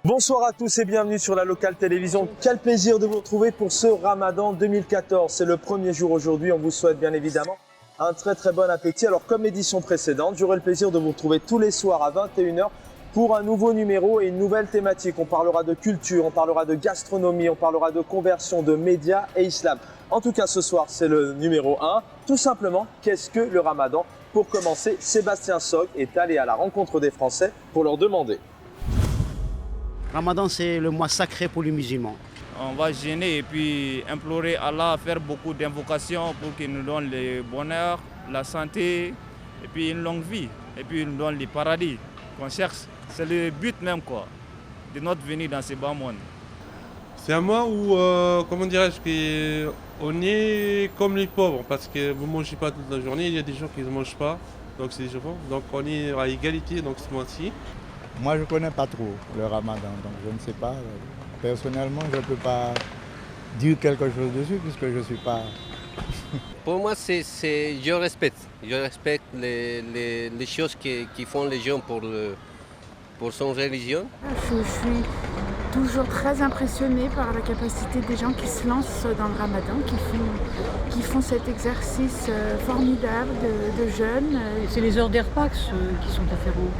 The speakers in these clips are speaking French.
Bonsoir à tous et bienvenue sur la locale télévision. Quel plaisir de vous retrouver pour ce Ramadan 2014. C'est le premier jour aujourd'hui. On vous souhaite bien évidemment un très bon appétit. Alors comme l'édition précédente, j'aurai le plaisir de vous retrouver tous les soirs à 21h pour un nouveau numéro et une nouvelle thématique. On parlera de culture, on parlera de gastronomie, on parlera de conversion, de médias et islam. En tout cas, ce soir, c'est le numéro 1. Tout simplement, qu'est-ce que le Ramadan? Pour commencer, Sébastien Sog est allé à la rencontre des Français pour leur demander. Ramadan, c'est le mois sacré pour les musulmans. On va jeûner et puis implorer Allah, faire beaucoup d'invocations pour qu'il nous donne le bonheur, la santé et puis une longue vie. Et puis il nous donne le paradis qu'on cherche. C'est le but même quoi, de notre venue dans ce bas monde. C'est un mois où, comment dirais-je, on est comme les pauvres parce que vous ne mangez pas toute la journée, il y a des gens qui ne mangent pas, donc c'est différent. Donc on est à égalité donc ce mois-ci. Moi, je ne connais pas trop le Ramadan, donc je ne sais pas. Personnellement, je ne peux pas dire quelque chose dessus puisque je ne suis pas... Pour moi, je respecte. Je respecte les choses qui font les gens pour son religion. Je suis toujours très impressionnée par la capacité des gens qui se lancent dans le Ramadan, qui font cet exercice formidable de jeûne. C'est les heures des repas qui sont différents.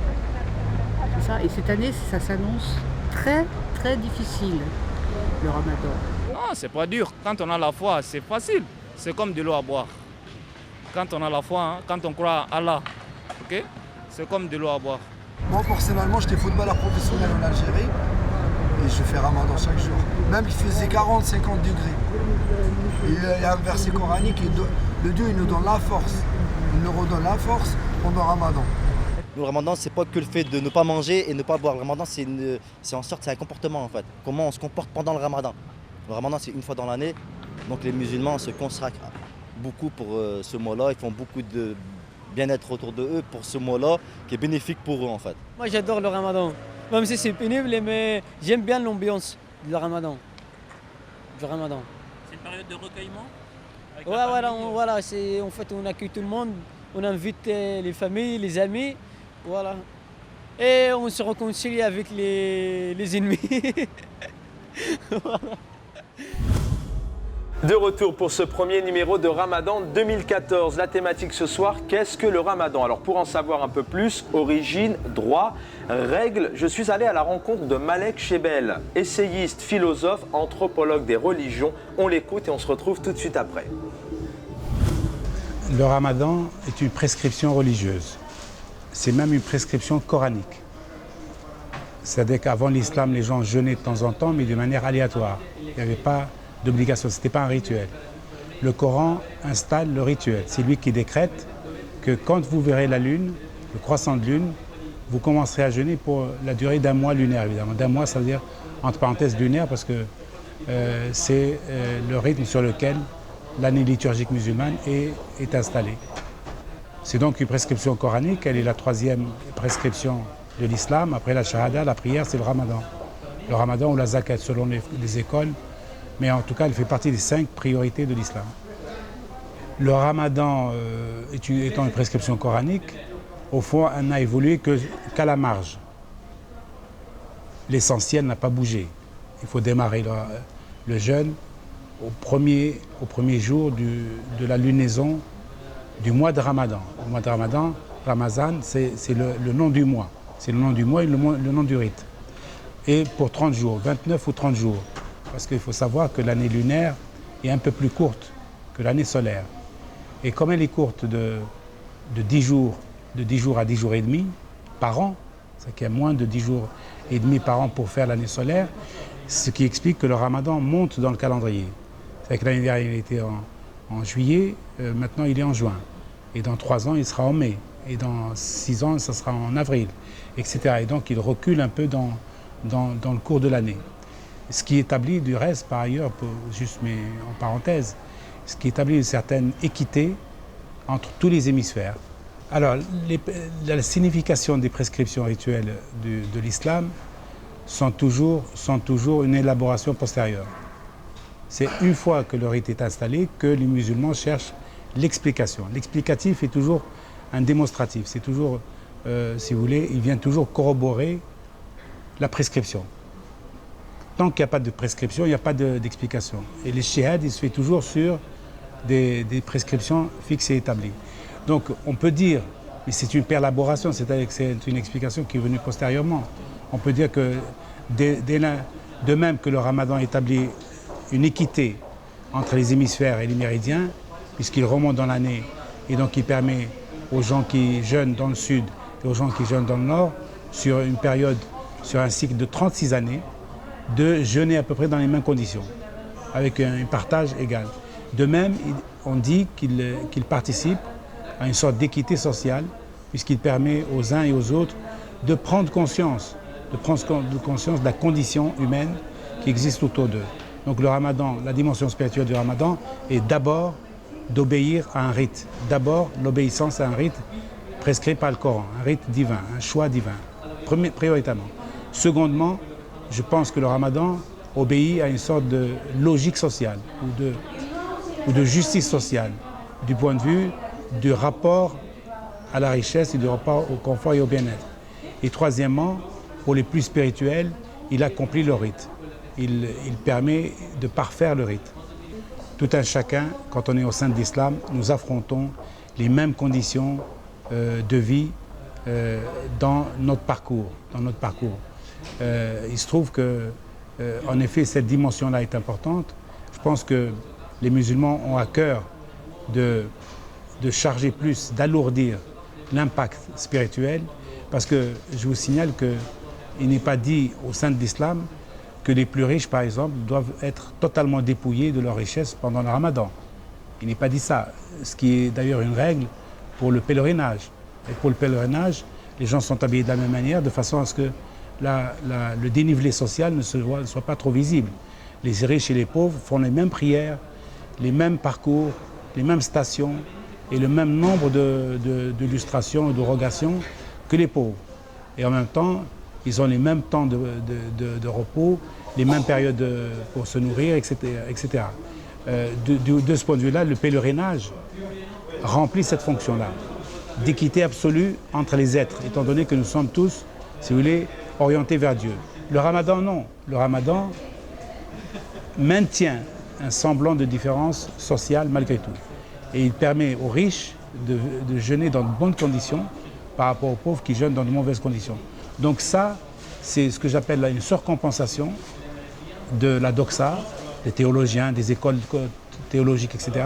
C'est ça. Et cette année, ça s'annonce très difficile, le Ramadan. Non, c'est pas dur. Quand on a la foi, c'est facile. C'est comme de l'eau à boire. Quand on a la foi, quand on croit à Allah, ok, c'est comme de l'eau à boire. Moi, personnellement, j'étais footballeur professionnel en Algérie et je fais Ramadan chaque jour. Même il faisait 40-50 degrés. Et il y a un verset coranique, le Dieu il nous donne la force. Il nous redonne la force pendant Ramadan. Le Ramadan, c'est pas que le fait de ne pas manger et ne pas boire. Le Ramadan, c'est un comportement en fait. Comment on se comporte pendant le Ramadan. Le Ramadan, c'est une fois dans l'année. Donc les musulmans se consacrent beaucoup pour ce mois-là. Ils font beaucoup de bien-être autour de eux pour ce mois-là qui est bénéfique pour eux en fait. Moi, j'adore le Ramadan. Même si c'est pénible, mais j'aime bien l'ambiance du Ramadan. C'est une période de recueillement avec voilà, en fait, on accueille tout le monde. On invite les familles, les amis. Voilà. Et on se réconcilie avec les ennemis. Voilà. De retour pour ce premier numéro de Ramadan 2014. La thématique ce soir, qu'est-ce que le Ramadan? Alors pour en savoir un peu plus, origine, droit, règles, je suis allé à la rencontre de Malek Chebel, essayiste, philosophe, anthropologue des religions. On l'écoute et on se retrouve tout de suite après. Le Ramadan est une prescription religieuse. C'est même une prescription coranique. C'est-à-dire qu'avant l'islam, les gens jeûnaient de temps en temps, mais de manière aléatoire. Il n'y avait pas d'obligation, ce n'était pas un rituel. Le Coran installe le rituel. C'est lui qui décrète que quand vous verrez la lune, le croissant de lune, vous commencerez à jeûner pour la durée d'un mois lunaire, évidemment. D'un mois, ça veut dire, entre parenthèses, lunaire, parce que c'est le rythme sur lequel l'année liturgique musulmane est installée. C'est donc une prescription coranique, elle est la troisième prescription de l'islam. Après la shahada, la prière, c'est le Ramadan. Le Ramadan ou la zakat, selon les écoles, mais en tout cas, elle fait partie des 5 priorités de l'islam. Le Ramadan étant une prescription coranique, au fond, elle n'a évolué qu'à la marge. L'essentiel n'a pas bougé. Il faut démarrer le jeûne au premier jour de la lunaison du mois de Ramadan. Le mois de Ramadan, Ramazan, c'est le nom du mois. C'est le nom du mois et le nom du rite. Et pour 30 jours, 29 ou 30 jours. Parce qu'il faut savoir que l'année lunaire est un peu plus courte que l'année solaire. Et comme elle est courte de 10 jours à 10 jours et demi par an, c'est-à-dire qu'il y a moins de 10 jours et demi par an pour faire l'année solaire, ce qui explique que le Ramadan monte dans le calendrier. C'est-à-dire que l'année dernière, il était en juillet, maintenant il est en juin. Et dans 3 ans, il sera en mai. Et dans 6 ans, ça sera en avril, etc. Et donc, il recule un peu dans le cours de l'année. Ce qui établit du reste, par ailleurs, juste mais en parenthèse, ce qui établit une certaine équité entre tous les hémisphères. Alors, la signification des prescriptions rituelles de l'islam sont toujours une élaboration postérieure. C'est une fois que le rite est installé que les musulmans cherchent l'explication. L'explicatif est toujours un démonstratif. C'est toujours, si vous voulez, il vient toujours corroborer la prescription. tant qu'il n'y a pas de prescription, il n'y a pas d'explication. Et les shihad, il se fait toujours sur des prescriptions fixes et établies. Donc on peut dire, mais c'est une perlaboration, c'est-à-dire que c'est une explication qui est venue postérieurement. On peut dire que de même que le ramadan établit une équité entre les hémisphères et les méridiens, puisqu'il remonte dans l'année et donc il permet aux gens qui jeûnent dans le sud et aux gens qui jeûnent dans le nord, sur une période, sur un cycle de 36 années, de jeûner à peu près dans les mêmes conditions, avec un partage égal. De même, on dit qu'il participe à une sorte d'équité sociale, puisqu'il permet aux uns et aux autres de prendre conscience de la condition humaine qui existe autour d'eux. Donc le ramadan, la dimension spirituelle du ramadan est d'abord d'obéir à un rite. D'abord, l'obéissance à un rite prescrit par le Coran, un rite divin, un choix divin, prioritairement. Secondement, je pense que le ramadan obéit à une sorte de logique sociale ou de justice sociale, du point de vue du rapport à la richesse et du rapport au confort et au bien-être. Et troisièmement, pour les plus spirituels, il accomplit le rite. Il permet de parfaire le rite. Tout un chacun, quand on est au sein de l'islam, nous affrontons les mêmes conditions de vie dans notre parcours. Il se trouve que, en effet, cette dimension-là est importante. Je pense que les musulmans ont à cœur de charger plus, d'alourdir l'impact spirituel, parce que je vous signale qu'il n'est pas dit au sein de l'islam que les plus riches, par exemple, doivent être totalement dépouillés de leur richesse pendant le ramadan. Il n'est pas dit ça, ce qui est d'ailleurs une règle pour le pèlerinage. Et pour le pèlerinage, les gens sont habillés de la même manière, de façon à ce que le dénivelé social ne soit pas trop visible. Les riches et les pauvres font les mêmes prières, les mêmes parcours, les mêmes stations et le même nombre d'illustrations et de rogations que les pauvres. Et en même temps, ils ont les mêmes temps de repos, les mêmes périodes pour se nourrir, etc. De ce point de vue-là, le pèlerinage remplit cette fonction-là, d'équité absolue entre les êtres, étant donné que nous sommes tous, si vous voulez, orientés vers Dieu. Le ramadan, non. Le ramadan maintient un semblant de différence sociale malgré tout. Et il permet aux riches de jeûner dans de bonnes conditions par rapport aux pauvres qui jeûnent dans de mauvaises conditions. Donc ça, c'est ce que j'appelle une surcompensation de la doxa, des théologiens, des écoles théologiques, etc.,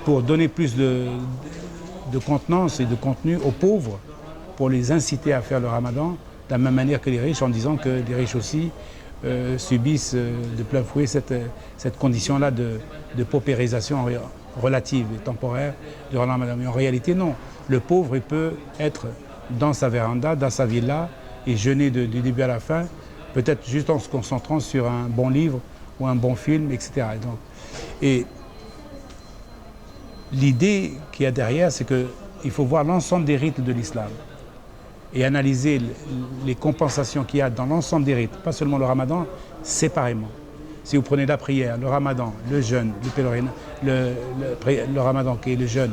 pour donner plus de contenance et de contenu aux pauvres, pour les inciter à faire le ramadan de la même manière que les riches, en disant que les riches aussi subissent de plein fouet cette condition-là de paupérisation relative et temporaire durant le ramadan. Mais en réalité, non. Le pauvre, il peut être dans sa véranda, dans sa villa, et jeûner du début à la fin, peut-être juste en se concentrant sur un bon livre ou un bon film, etc. Et l'idée qu'il y a derrière, c'est qu'il faut voir l'ensemble des rites de l'islam et analyser les compensations qu'il y a dans l'ensemble des rites, pas seulement le ramadan, séparément. Si vous prenez la prière, le ramadan, le jeûne, le pèlerinage, le ramadan qui est le jeûne,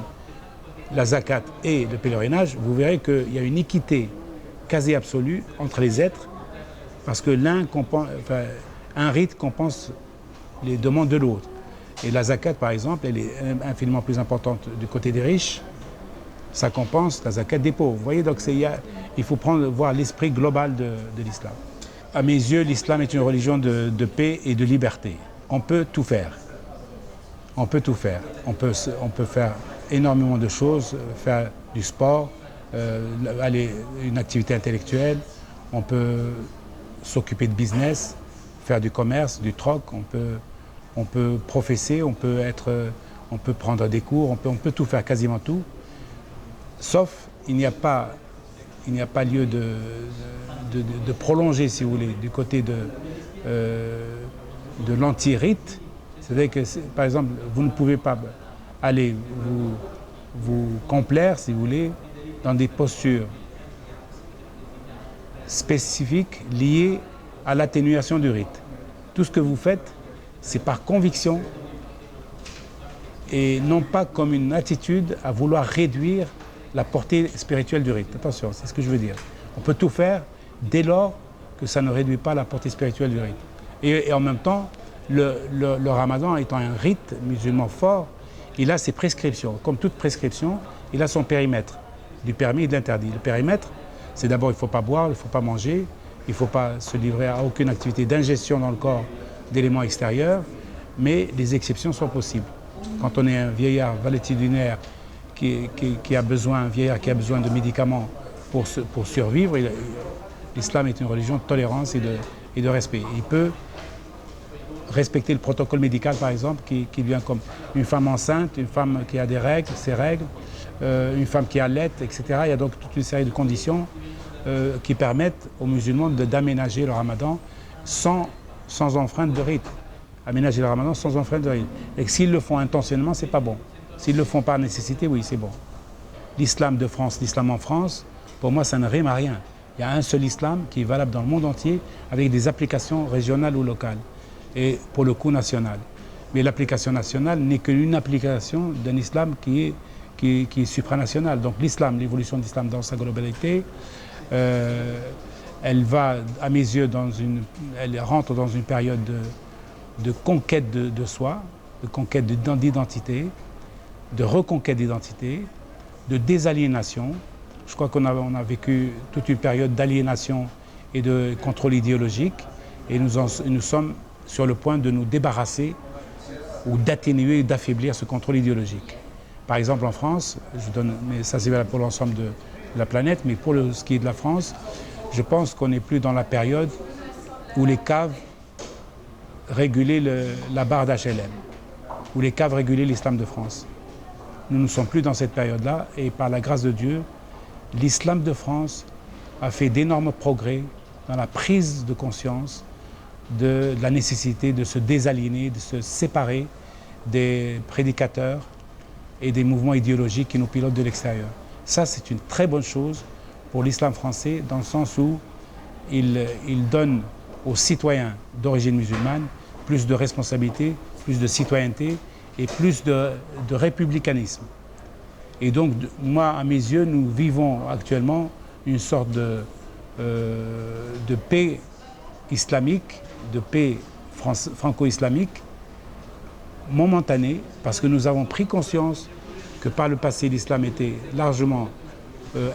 la zakat et le pèlerinage, vous verrez qu'il y a une équité quasi absolue entre les êtres, parce que un rite compense les demandes de l'autre. Et la zakat, par exemple, elle est infiniment plus importante du côté des riches, ça compense la zakat des pauvres. Vous voyez, donc il faut voir l'esprit global de l'islam. À mes yeux, l'islam est une religion de paix et de liberté. On peut tout faire. On peut tout faire. On peut faire énormément de choses, faire du sport, une activité intellectuelle, on peut s'occuper de business, faire du commerce, du troc, on peut professer, on peut prendre des cours, on peut tout faire, quasiment tout, sauf il n'y a pas lieu de prolonger, si vous voulez, du côté de l'anti-rite. C'est-à-dire que, par exemple, vous ne pouvez pas aller vous complaire, si vous voulez, dans des postures spécifiques liées à l'atténuation du rite. Tout ce que vous faites, c'est par conviction et non pas comme une attitude à vouloir réduire la portée spirituelle du rite. Attention, c'est ce que je veux dire. On peut tout faire dès lors que ça ne réduit pas la portée spirituelle du rite. Et en même temps, le ramadan étant un rite musulman fort, il a ses prescriptions. Comme toute prescription, il a son périmètre, du permis et de l'interdit. Le périmètre, c'est d'abord il ne faut pas boire, il ne faut pas manger, il ne faut pas se livrer à aucune activité d'ingestion dans le corps d'éléments extérieurs, mais les exceptions sont possibles. Quand on est un vieillard valétudinaire qui a besoin de médicaments pour survivre, l'islam est une religion de tolérance et de respect. Il peut respecter le protocole médical, par exemple, qui vient comme une femme enceinte, une femme qui a des règles, ses règles, une femme qui allait, etc. Il y a donc toute une série de conditions qui permettent aux musulmans d'aménager le ramadan sans enfreinte de rite. Aménager le ramadan sans enfreinte de rite. Et s'ils le font intentionnellement, c'est pas bon. S'ils le font par nécessité, oui, c'est bon. L'islam de France, l'islam en France, pour moi, ça ne rime à rien. Il y a un seul islam qui est valable dans le monde entier avec des applications régionales ou locales. Et pour le coup national. Mais l'application nationale n'est qu'une application d'un islam qui est supranational. Donc l'islam, l'évolution de l'islam dans sa globalité, elle va, à mes yeux, elle rentre dans une période de conquête de soi, de conquête d'identité, de reconquête d'identité, de désaliénation. Je crois qu'on a vécu toute une période d'aliénation et de contrôle idéologique, et nous sommes sur le point de nous débarrasser ou d'atténuer, d'affaiblir ce contrôle idéologique. Par exemple, en France, mais ça c'est valable pour l'ensemble de la planète, mais pour ce qui est de la France, je pense qu'on n'est plus dans la période où les caves régulaient la barre d'HLM, où les caves régulaient l'islam de France. Nous ne sommes plus dans cette période-là, et par la grâce de Dieu, l'islam de France a fait d'énormes progrès dans la prise de conscience de la nécessité de se désaliéner, de se séparer des prédicateurs et des mouvements idéologiques qui nous pilotent de l'extérieur. Ça, c'est une très bonne chose pour l'islam français, dans le sens où il donne aux citoyens d'origine musulmane plus de responsabilité, plus de citoyenneté et plus de républicanisme. Et donc, moi, à mes yeux, nous vivons actuellement une sorte de paix islamique, de paix franco-islamique, momentanée, parce que nous avons pris conscience que par le passé, l'islam était largement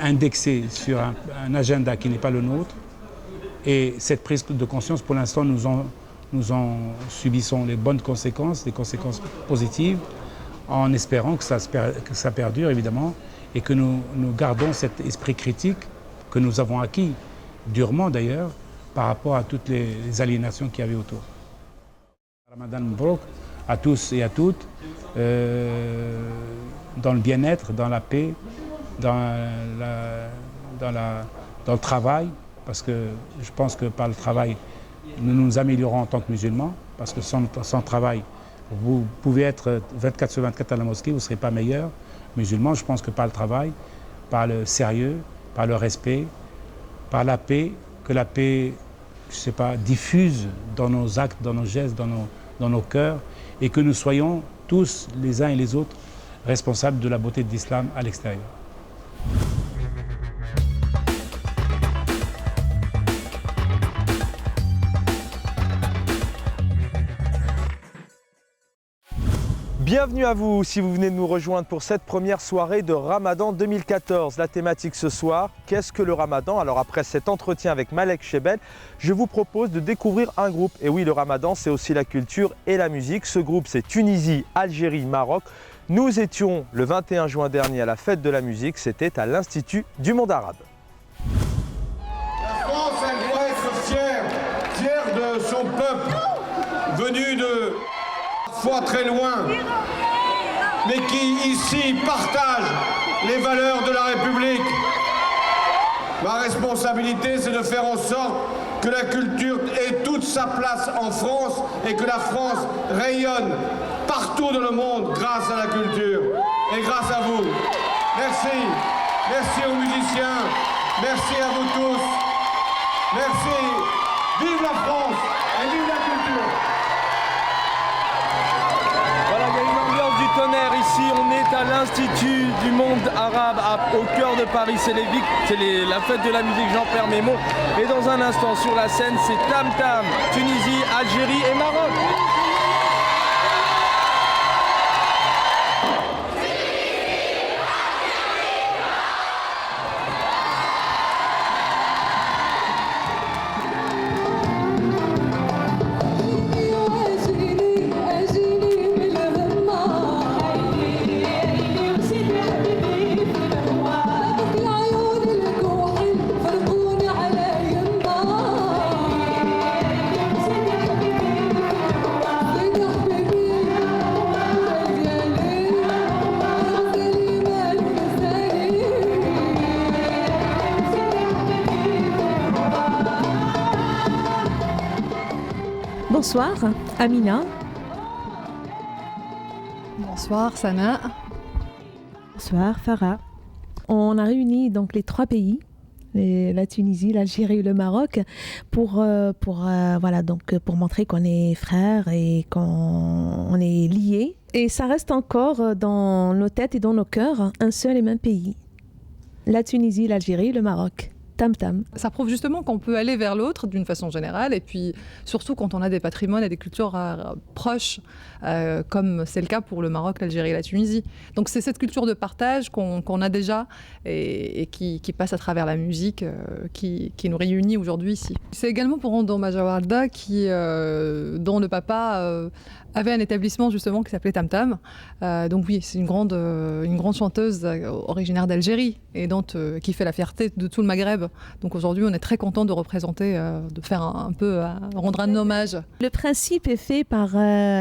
indexé sur un agenda qui n'est pas le nôtre. Et cette prise de conscience, pour l'instant, nous en subissons les bonnes conséquences, les conséquences positives, en espérant que ça perdure, évidemment, et que nous gardons cet esprit critique que nous avons acquis, durement d'ailleurs, par rapport à toutes les aliénations qu'il y avait autour. Ramadan Mabrouk à tous et à toutes, dans le bien-être, dans la paix, dans le travail, parce que je pense que par le travail, nous nous améliorons en tant que musulmans, parce que sans travail, vous pouvez être 24 sur 24 à la mosquée, vous ne serez pas meilleur musulman. Je pense que par le travail, par le sérieux, par le respect, par la paix, que la paix, je ne sais pas, diffuse dans nos actes, dans nos gestes, dans nos cœurs, et que nous soyons tous, les uns et les autres, responsables de la beauté de l'islam à l'extérieur. Bienvenue à vous si vous venez de nous rejoindre pour cette première soirée de Ramadan 2014. La thématique ce soir, qu'est-ce que le Ramadan? Alors après cet entretien avec Malek Chebel, je vous propose de découvrir un groupe. Et oui, le Ramadan, c'est aussi la culture et la musique. Ce groupe, c'est Tunisie, Algérie, Maroc. Nous étions le 21 juin dernier à la fête de la musique, c'était à l'Institut du monde arabe. La France, elle doit être fière de son peuple, venu de parfois très loin, mais qui ici partage les valeurs de la République. Ma responsabilité, c'est de faire en sorte que la culture ait toute sa place en France et que la France rayonne partout dans le monde grâce à la culture et grâce à vous. Merci. Merci aux musiciens. Merci à vous tous. Merci. Vive la France et vive la culture. Voilà, il y a une ambiance du tonnerre ici. On est à à l'Institut du monde arabe au cœur de Paris. C'est la fête de la musique Jean-Pierre Mémon. Et dans un instant sur la scène, c'est Tam Tam, Tunisie, Algérie et Maroc. Bonsoir, Amina. Bonsoir, Sana. Bonsoir, Farah. On a réuni donc les trois pays, la Tunisie, l'Algérie et le Maroc, pour montrer qu'on est frères et qu'on est liés. Et ça reste encore dans nos têtes et dans nos cœurs un seul et même pays. La Tunisie, l'Algérie, le Maroc. Tam Tam. Ça prouve justement qu'on peut aller vers l'autre d'une façon générale, et puis surtout quand on a des patrimoines et des cultures proches, comme c'est le cas pour le Maroc, l'Algérie et la Tunisie. Donc c'est cette culture de partage qu'on a déjà et qui passe à travers la musique qui nous réunit aujourd'hui ici. C'est également pour rendre hommage à Warda dont le papa avait un établissement justement qui s'appelait Tam Tam. Donc oui, c'est une grande chanteuse originaire d'Algérie et qui fait la fierté de tout le Maghreb. Donc aujourd'hui, on est très content de représenter, de faire rendre un hommage. Le principe est fait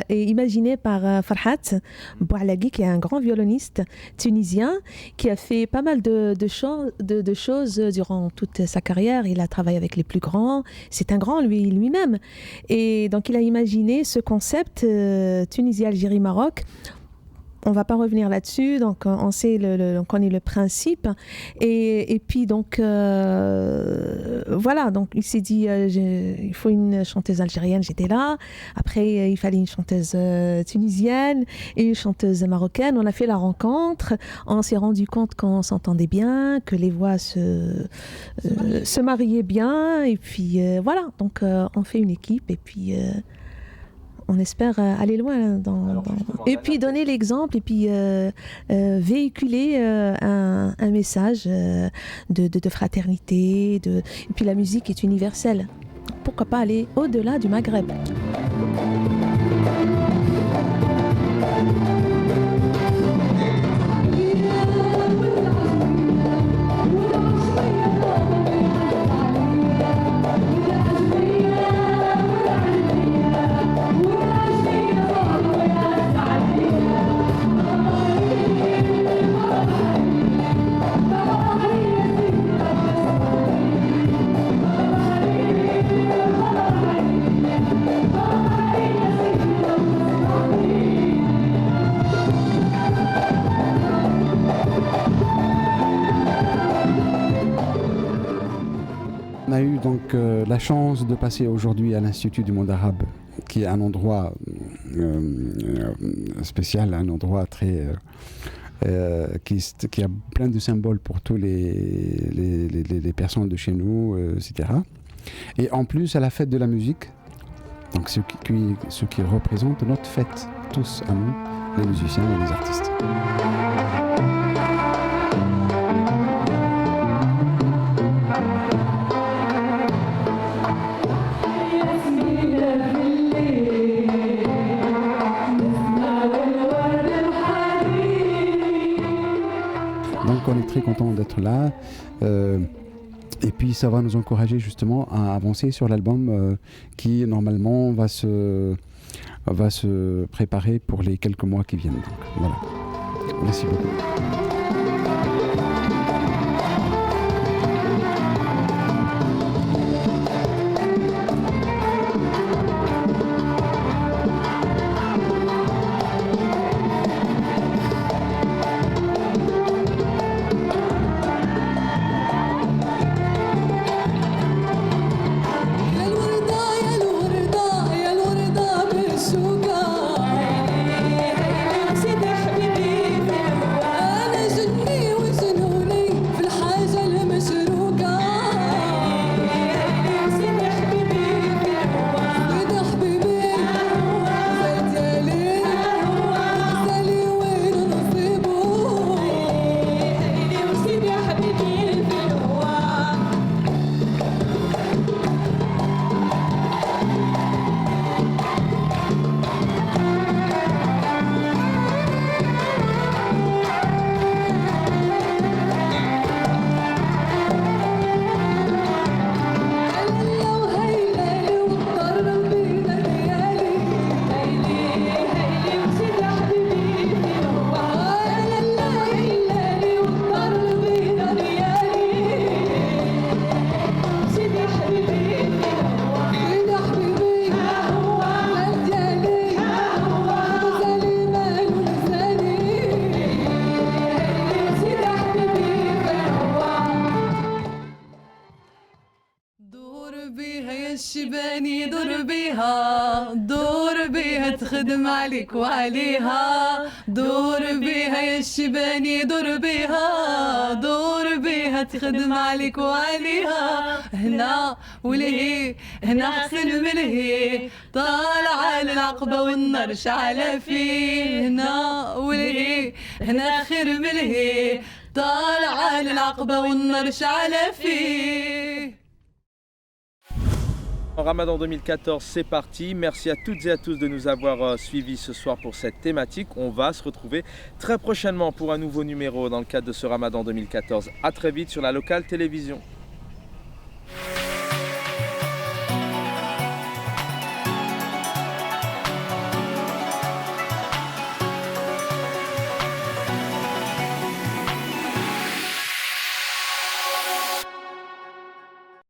et imaginé par Farhat Boualaghi, qui est un grand violoniste tunisien, qui a fait pas mal de choses durant toute sa carrière. Il a travaillé avec les plus grands. C'est un grand lui-même. Et donc il a imaginé ce concept Tunisie, Algérie, Maroc. On ne va pas revenir là-dessus, donc on connaît le principe. Et puis donc, voilà, donc il s'est dit, il faut une chanteuse algérienne, j'étais là. Après, il fallait une chanteuse tunisienne et une chanteuse marocaine. On a fait la rencontre, on s'est rendu compte qu'on s'entendait bien, que les voix se mariaient bien. Et puis voilà, donc on fait une équipe et puis... on espère aller loin et puis donner l'exemple et puis véhiculer un message de fraternité. Et puis la musique est universelle. Pourquoi pas aller au-delà du Maghreb? On a eu donc la chance de passer aujourd'hui à l'Institut du monde arabe, qui est un endroit spécial, un endroit très qui a plein de symboles pour tous les personnes de chez nous, etc. Et en plus à la fête de la musique, donc ce qui représente notre fête, tous à nous, les musiciens et les artistes. Donc on est très content d'être là et puis ça va nous encourager justement à avancer sur l'album qui normalement va se préparer pour les quelques mois qui viennent. Donc, voilà. Merci beaucoup. سيدي حبيبي الشباني دور بيها تخدم عليك وعليها دور بيها يا الشباني دور بيها تخدم عليك وعليها هنا ولهي هنا حسن ملهي طالعة للعقبة والنار شعلة فيه هنا ولهي هنا خير ملهي طالعة للعقبة والنار شعلة فيه. Ramadan 2014, c'est parti. Merci à toutes et à tous de nous avoir suivis ce soir pour cette thématique. On va se retrouver très prochainement pour un nouveau numéro dans le cadre de ce Ramadan 2014. À très vite sur la locale télévision.